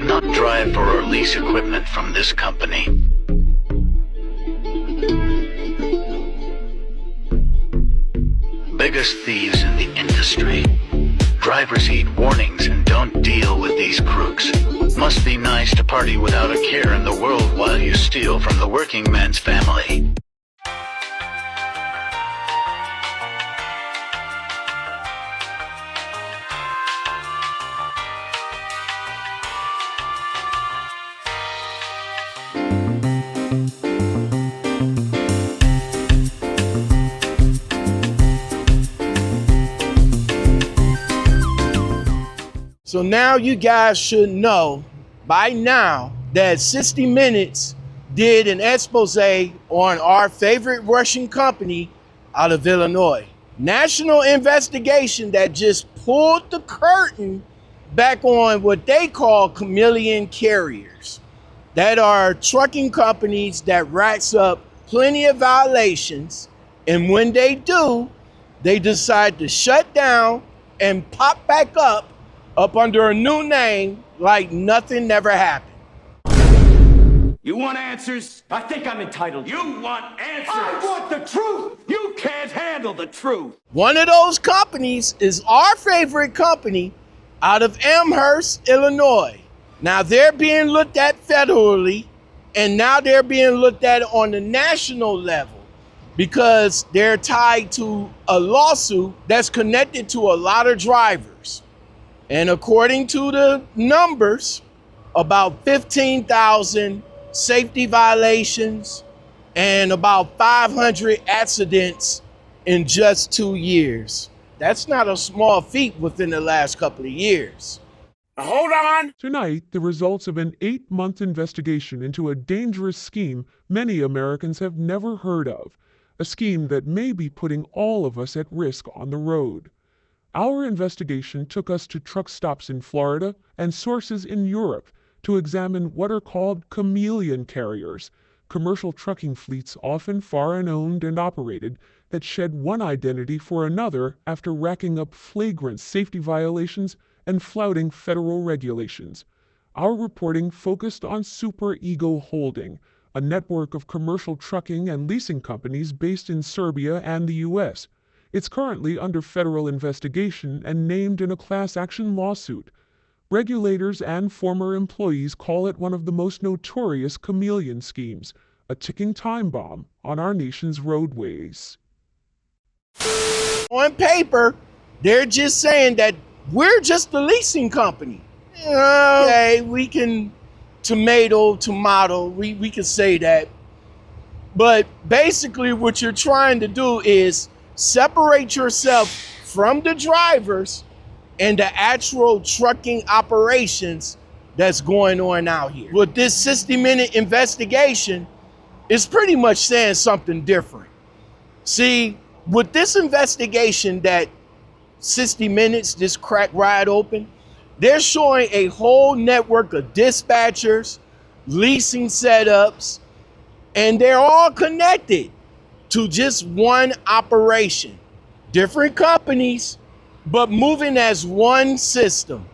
not drive for or lease equipment from this company. Biggest thieves in the industry. Drivers heed warnings and don't deal with these crooks. Must be nice to party without a care in the world while you steal from the working man's family. So now you guys should know by now that 60 Minutes did an expose on our favorite Russian company out of Illinois. National investigation that just pulled the curtain back on what they call Chameleon Carriers. That are trucking companies that racks up plenty of violations, and when they do, they decide to shut down and pop back up under a new name like nothing never happened. You want answers? I think I'm entitled. You want answers? I want the truth! You can't handle the truth. One of those companies is our favorite company out of Amherst, Illinois. Now they're being looked at federally, and now they're being looked at on the national level because they're tied to a lawsuit that's connected to a lot of drivers. And according to the numbers, about 15,000 safety violations and about 500 accidents in just 2 years. That's not a small feat within the last couple of years. Hold on. Tonight, the results of an 8-month investigation into a dangerous scheme many Americans have never heard of, a scheme that may be putting all of us at risk on the road. Our investigation took us to truck stops in Florida and sources in Europe to examine what are called chameleon carriers, commercial trucking fleets often foreign owned and operated that shed one identity for another after racking up flagrant safety violations and flouting federal regulations. Our reporting focused on Su9er E8o Holding, a network of commercial trucking and leasing companies based in Serbia and the U.S. It's currently under federal investigation and named in a class action lawsuit. Regulators and former employees call it one of the most notorious chameleon schemes, a ticking time bomb on our nation's roadways. On paper, they're just saying that we're just a leasing company. Okay, we can tomato, we can say that. But basically what you're trying to do is separate yourself from the drivers and the actual trucking operations that's going on out here. With this 60-minute investigation, it's pretty much saying something different. See, with this investigation that 60 Minutes just cracked wide open, they're showing a whole network of dispatchers, leasing setups, and they're all connected to just one operation. Different companies, but moving as one system.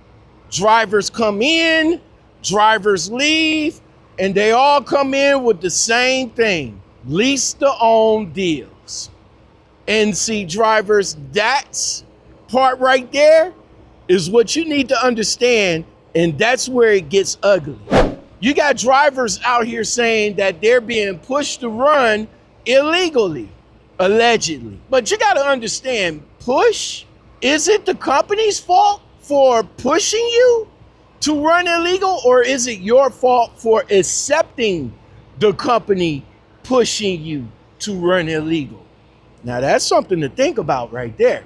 Drivers come in, drivers leave, and they all come in with the same thing, lease to own deals. And see, drivers, that's part right there is what you need to understand, and that's where it gets ugly. You got drivers out here saying that they're being pushed to run illegally, allegedly. But you got to understand, push, is it the company's fault for pushing you to run illegal, or is it your fault for accepting the company pushing you to run illegal? Now that's something to think about right there.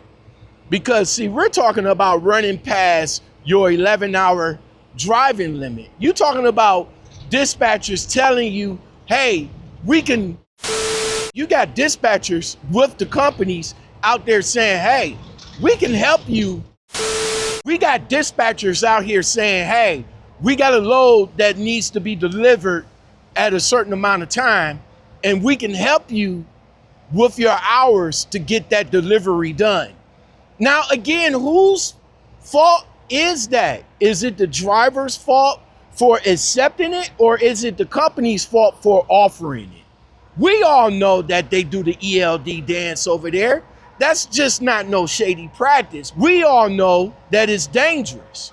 Because see, we're talking about running past your 11-hour driving limit. You're talking about dispatchers telling you, hey, you got dispatchers with the companies out there saying, hey, we can help you. We got dispatchers out here saying, hey, we got a load that needs to be delivered at a certain amount of time, and we can help you with your hours to get that delivery done. Now, again, whose fault is that? Is it the driver's fault for accepting it, or is it the company's fault for offering it? We all know that they do the ELD dance over there. That's just not no shady practice. We all know that it's dangerous.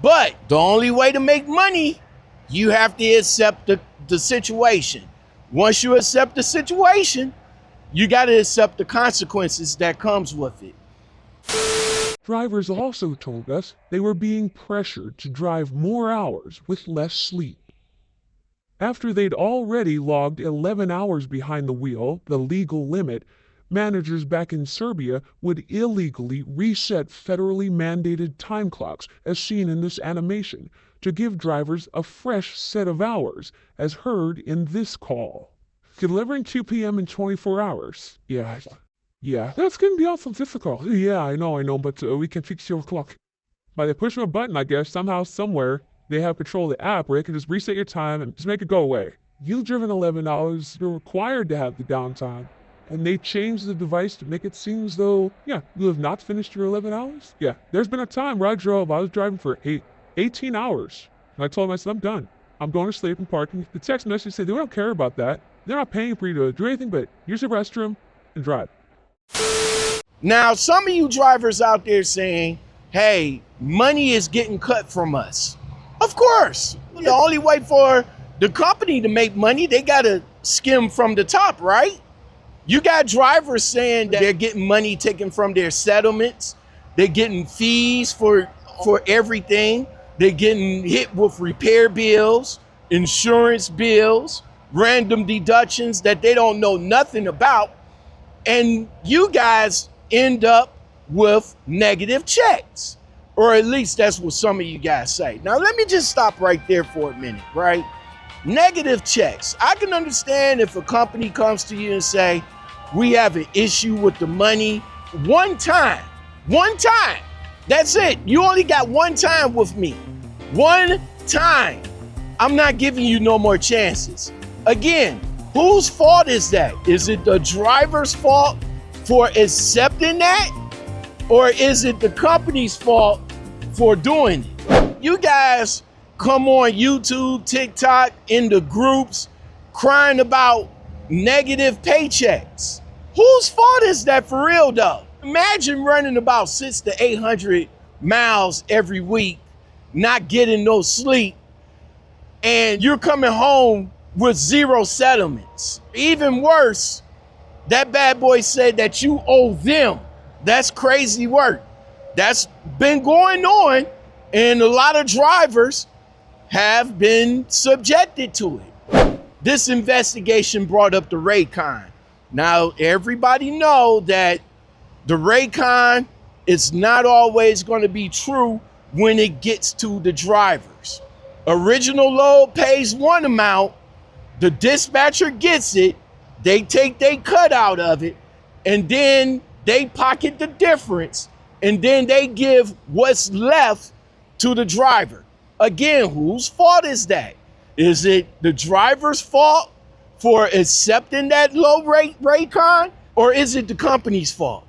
But the only way to make money, you have to accept the situation. Once you accept the situation, you got to accept the consequences that comes with it. Drivers also told us they were being pressured to drive more hours with less sleep. After they'd already logged 11 hours behind the wheel, the legal limit, managers back in Serbia would illegally reset federally mandated time clocks, as seen in this animation, to give drivers a fresh set of hours, as heard in this call. Delivering 2 p.m. in 24 hours. Yeah, that's going to be awful difficult. Yeah, I know, but we can fix your clock. By the push of a button, I guess, somehow, somewhere, they have control of the app where they can just reset your time and just make it go away. You've driven 11 hours, you're required to have the downtime. And they changed the device to make it seem as though, you have not finished your 11 hours? Yeah, there's been a time where I was driving for 18 hours. And I told myself, I'm done. I'm going to sleep and parking. The text message said, they don't care about that. They're not paying for you to do anything but use the restroom and drive. Now, some of you drivers out there saying, hey, money is getting cut from us. Of course. The only way for the company to make money, they got to skim from the top, right? You got drivers saying that they're getting money taken from their settlements. They're getting fees for everything. They're getting hit with repair bills, insurance bills, random deductions that they don't know nothing about. And you guys end up with negative checks. Or at least that's what some of you guys say. Now, let me just stop right there for a minute, right? Negative checks. I can understand if a company comes to you and say, we have an issue with the money. One time. That's it. You only got one time with me. One time. I'm not giving you no more chances. Again, whose fault is that? Is it the driver's fault for accepting that? Or is it the company's fault for doing it? You guys come on YouTube, TikTok, in the groups, crying about negative paychecks. Whose fault is that for real though? Imagine running about 600 to 800 miles every week, not getting no sleep, and you're coming home with 0 settlements. Even worse, that bad boy said that you owe them. That's crazy work. That's been going on, and a lot of drivers have been subjected to it. This investigation brought up the Raycon. Now, everybody know that the Raycon is not always going to be true when it gets to the drivers. Original load pays one amount, the dispatcher gets it, they take their cut out of it, and then they pocket the difference, and then they give what's left to the driver. Again, whose fault is that? Is it the driver's fault for accepting that low rate Raycon, or is it the company's fault?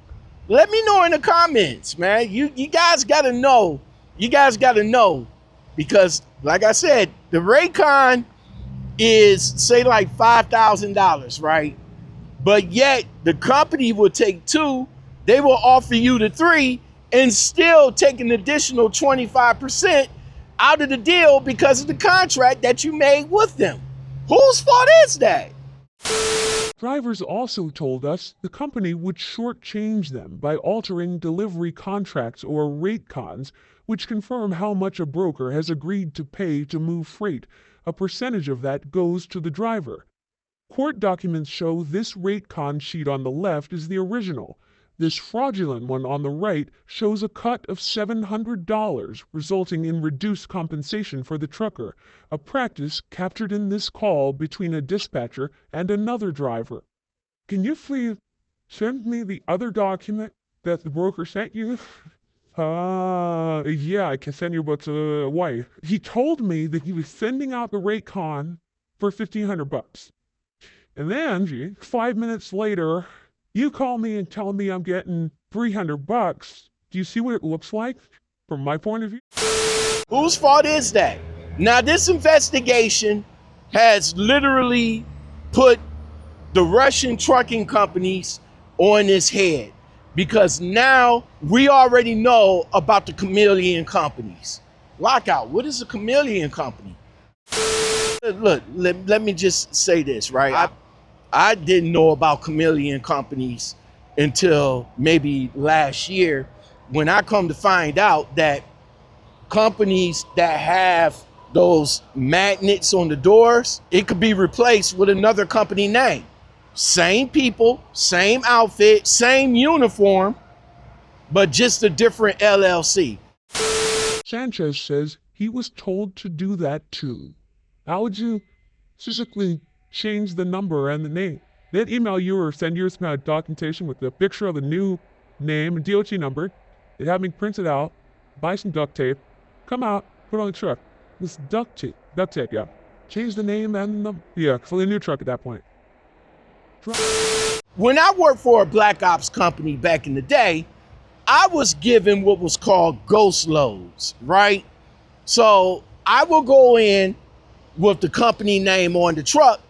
Let me know in the comments, man. You guys gotta know. You guys gotta know, because like I said, the Raycon is say like $5,000, right? But yet the company will take 2, they will offer you the 3 and still take an additional 25% out of the deal because of the contract that you made with them. Whose fault is that? Drivers also told us the company would shortchange them by altering delivery contracts or rate cons, which confirm how much a broker has agreed to pay to move freight. A percentage of that goes to the driver. Court documents show this rate con sheet on the left is the original. This fraudulent one on the right shows a cut of $700, resulting in reduced compensation for the trucker, a practice captured in this call between a dispatcher and another driver. Can you please send me the other document that the broker sent you? Yeah, I can send you, but why? He told me that he was sending out the rate con for $1,500. And then, 5 minutes later, you call me and tell me I'm getting $300. Do you see what it looks like from my point of view? Whose fault is that? Now, this investigation has literally put the Russian trucking companies on its head, because now we already know about the Chameleon companies. Lockout, what is a Chameleon company? Look, let me just say this, right? I didn't know about Chameleon companies until maybe last year, when I come to find out that companies that have those magnets on the doors, it could be replaced with another company name. Same people, same outfit, same uniform, but just a different LLC. Sanchez says he was told to do that too. How would you physically change the number and the name? They'd email you or send you some documentation with a picture of the new name and DOT number. They'd have me print it out, buy some duct tape, come out, put it on the truck. This duct tape, yeah. Change the name and the number. Yeah, for the new truck at that point. When I worked for a black ops company back in the day, I was given what was called ghost loads, right? So I will go in with the company name on the truck,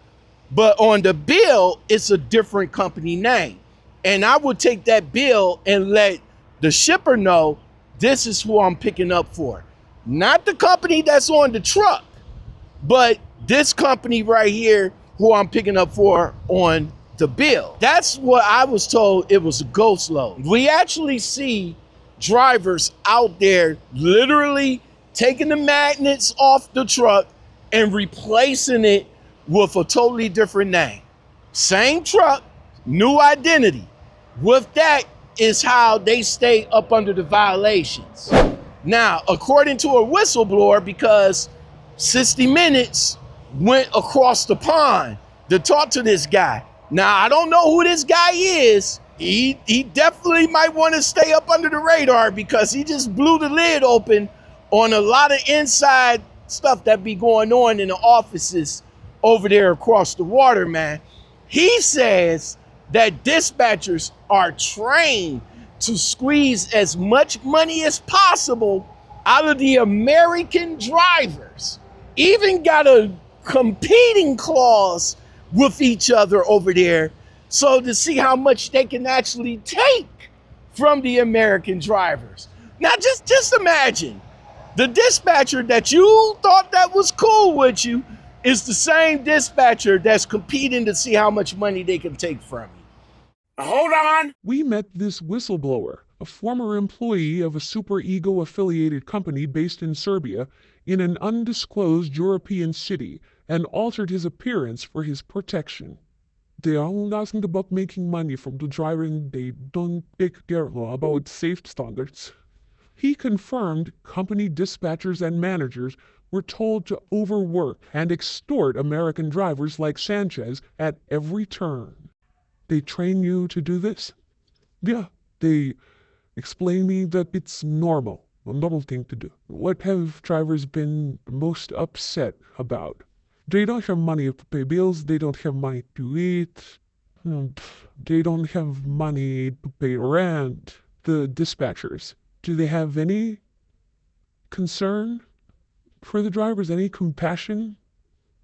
but on the bill, it's a different company name. And I would take that bill and let the shipper know this is who I'm picking up for. Not the company that's on the truck, but this company right here who I'm picking up for on the bill. That's what I was told. It was a ghost load. We actually see drivers out there literally taking the magnets off the truck and replacing it with a totally different name. Same truck, new identity. With that is how they stay up under the violations. Now, according to a whistleblower, because 60 Minutes went across the pond to talk to this guy. Now, I don't know who this guy is. He definitely might want to stay up under the radar, because he just blew the lid open on a lot of inside stuff that be going on in the offices over there across the water, man. He says that dispatchers are trained to squeeze as much money as possible out of the American drivers. Even got a competing clause with each other over there, so to see how much they can actually take from the American drivers. Now just imagine, the dispatcher that you thought that was cool with you is the same dispatcher that's competing to see how much money they can take from you. Hold on. We met this whistleblower, a former employee of a super ego affiliated company based in Serbia, in an undisclosed European city, and altered his appearance for his protection. They are all asking about making money from the driver, and they don't take care about safety standards. He confirmed company dispatchers and managers were told to overwork and extort American drivers like Sanchez at every turn. They train you to do this? Yeah, they explain me that it's normal, a normal thing to do. What have drivers been most upset about? They don't have money to pay bills, they don't have money to eat, they don't have money to pay rent. The dispatchers, do they have any concern for the drivers, any compassion?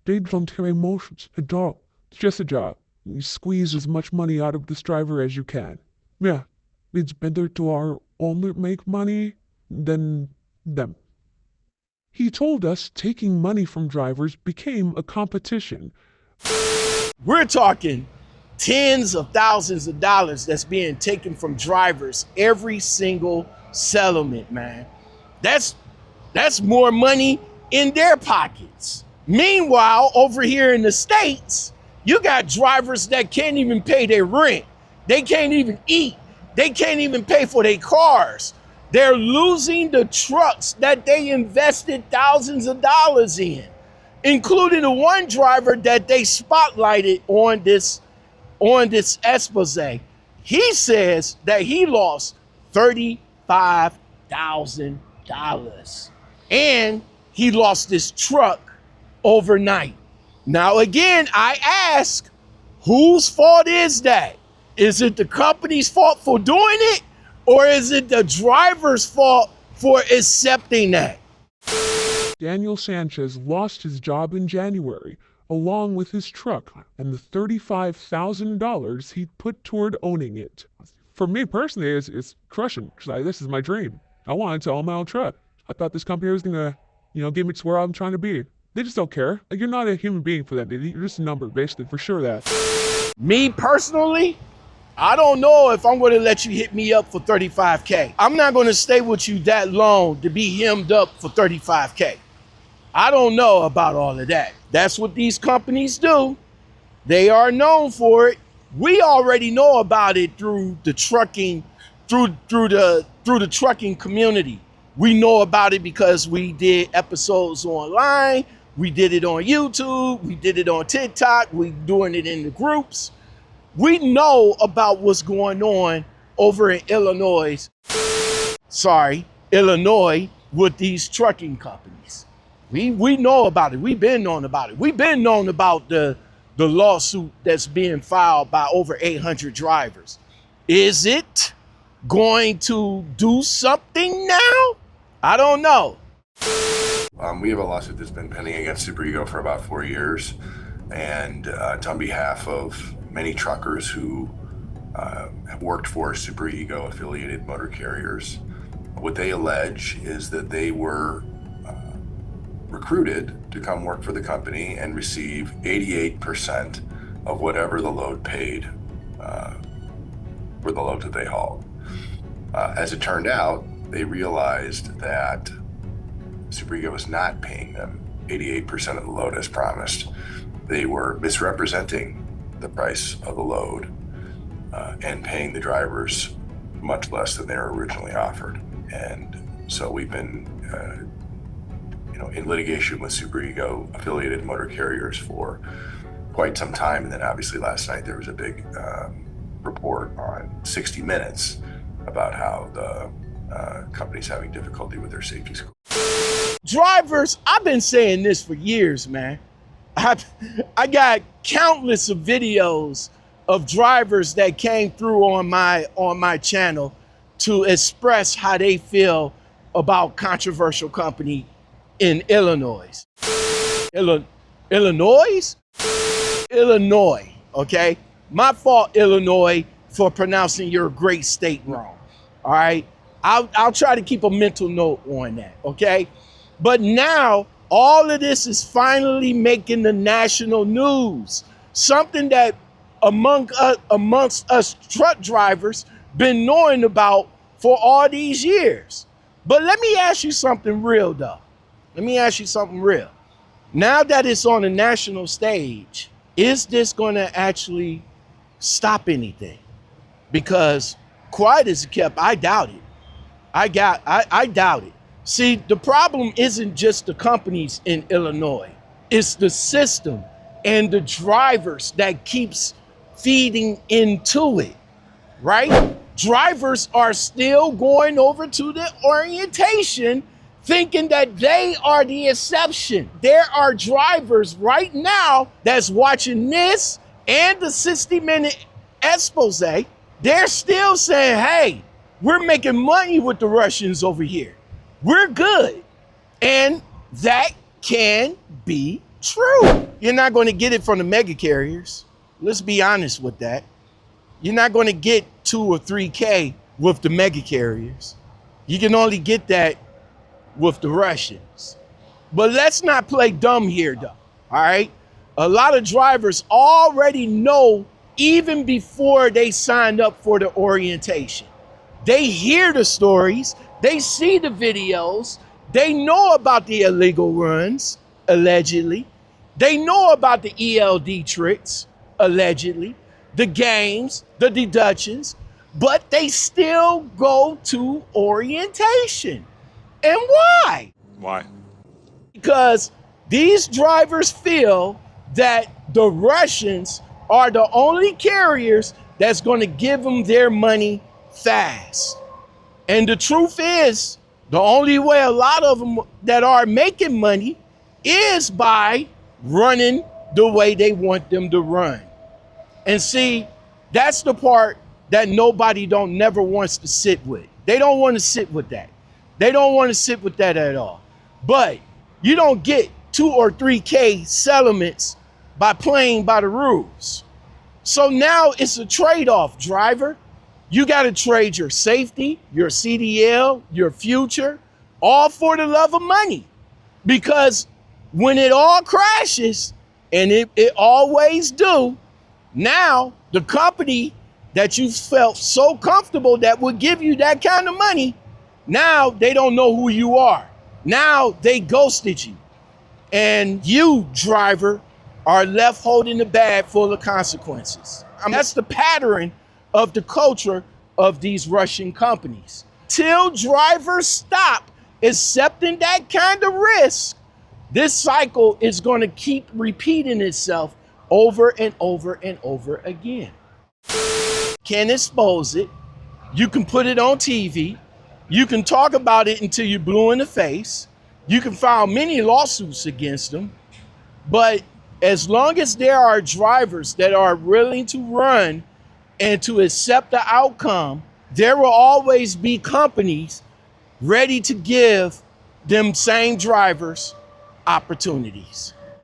They don't have emotions at all. It's just a job. You squeeze as much money out of this driver as you can. Yeah, it's better to our owner make money than them. He told us taking money from drivers became a competition. We're talking tens of thousands of dollars that's being taken from drivers every single settlement, man. That's more money in their pockets. Meanwhile, over here in the States, you got drivers that can't even pay their rent. They can't even eat. They can't even pay for their cars. They're losing the trucks that they invested thousands of dollars in, including the one driver that they spotlighted on this expose. He says that he lost $35,000, and he lost his truck overnight. Now, again, I ask, whose fault is that? Is it the company's fault for doing it? Or is it the driver's fault for accepting that? Daniel Sanchez lost his job in January, along with his truck and the $35,000 he'd put toward owning it. For me personally, it's crushing. This is my dream. I wanted to own my own truck. I thought this company was gonna, get me to where I'm trying to be. They just don't care. You're not a human being for them. You're just a number, basically, for sure that. Me personally, I don't know if I'm going to let you hit me up for $35K. I'm not going to stay with you that long to be hemmed up for $35K. I don't know about all of that. That's what these companies do. They are known for it. We already know about it through the trucking, through the trucking community. We know about it because we did episodes online. We did it on YouTube. We did it on TikTok. We doing it in the groups. We know about what's going on over in Illinois with these trucking companies. We know about it. We've been known about it. We've been known about the lawsuit that's being filed by over 800 drivers. Is it going to do something now? I don't know. We have a lawsuit that's been pending against Super Ego for about 4 years, and it's on behalf of many truckers who have worked for Super Ego affiliated motor carriers. What they allege is that they were recruited to come work for the company and receive 88% of whatever the load paid for the load that they hauled. As it turned out, they realized that Super Ego was not paying them 88% of the load as promised. They were misrepresenting the price of the load and paying the drivers much less than they were originally offered. And so we've been in litigation with Super Ego affiliated motor carriers for quite some time. And then obviously last night there was a big report on 60 Minutes about how the company's having difficulty with their safety score. Drivers, I've been saying this for years, man. I got countless of videos of drivers that came through on my channel to express how they feel about controversial company in Illinois. Illinois, okay? My fault, Illinois, for pronouncing your great state wrong, all right? I'll try to keep a mental note on that, okay? But now, all of this is finally making the national news. Something that amongst us truck drivers been knowing about for all these years. But let me ask you something real, though. Let me ask you something real. Now that it's on the national stage, is this going to actually stop anything? Because quiet as it kept, I doubt it. I doubt it. See, the problem isn't just the companies in Illinois. It's the system and the drivers that keeps feeding into it, right? Drivers are still going over to the orientation thinking that they are the exception. There are drivers right now that's watching this and the 60-minute expose. They're still saying, hey, we're making money with the Russians over here. We're good. And that can be true. You're not going to get it from the mega carriers. Let's be honest with that. You're not going to get 2 or 3K with the mega carriers. You can only get that with the Russians. But let's not play dumb here, though. All right? A lot of drivers already know even before they signed up for the orientation. They hear the stories, they see the videos, they know about the illegal runs, allegedly. They know about the ELD tricks, allegedly, the games, the deductions, but they still go to orientation. And why? Why? Because these drivers feel that the Russians are the only carriers that's going to give them their money fast. And the truth is, the only way a lot of them that are making money is by running the way they want them to run. And see, that's the part that nobody never wants to sit with. They don't want to sit with that. They don't want to sit with that at all. But You don't get 2 or 3K settlements by playing by the rules. So now it's a trade-off, driver. You got to trade your safety, your CDL, your future, all for the love of money. Because when it all crashes, and it always do, now the company that you felt so comfortable that would give you that kind of money, now they don't know who you are. Now they ghosted you. And you, driver, are left holding the bag full of consequences. I mean, that's the pattern of the culture of these Russian companies. Till drivers stop accepting that kind of risk, this cycle is going to keep repeating itself over and over and over again. Can expose it. You can put it on TV. You can talk about it until you're blue in the face. You can file many lawsuits against them. But as long as there are drivers that are willing to run and to accept the outcome, there will always be companies ready to give them same drivers opportunities.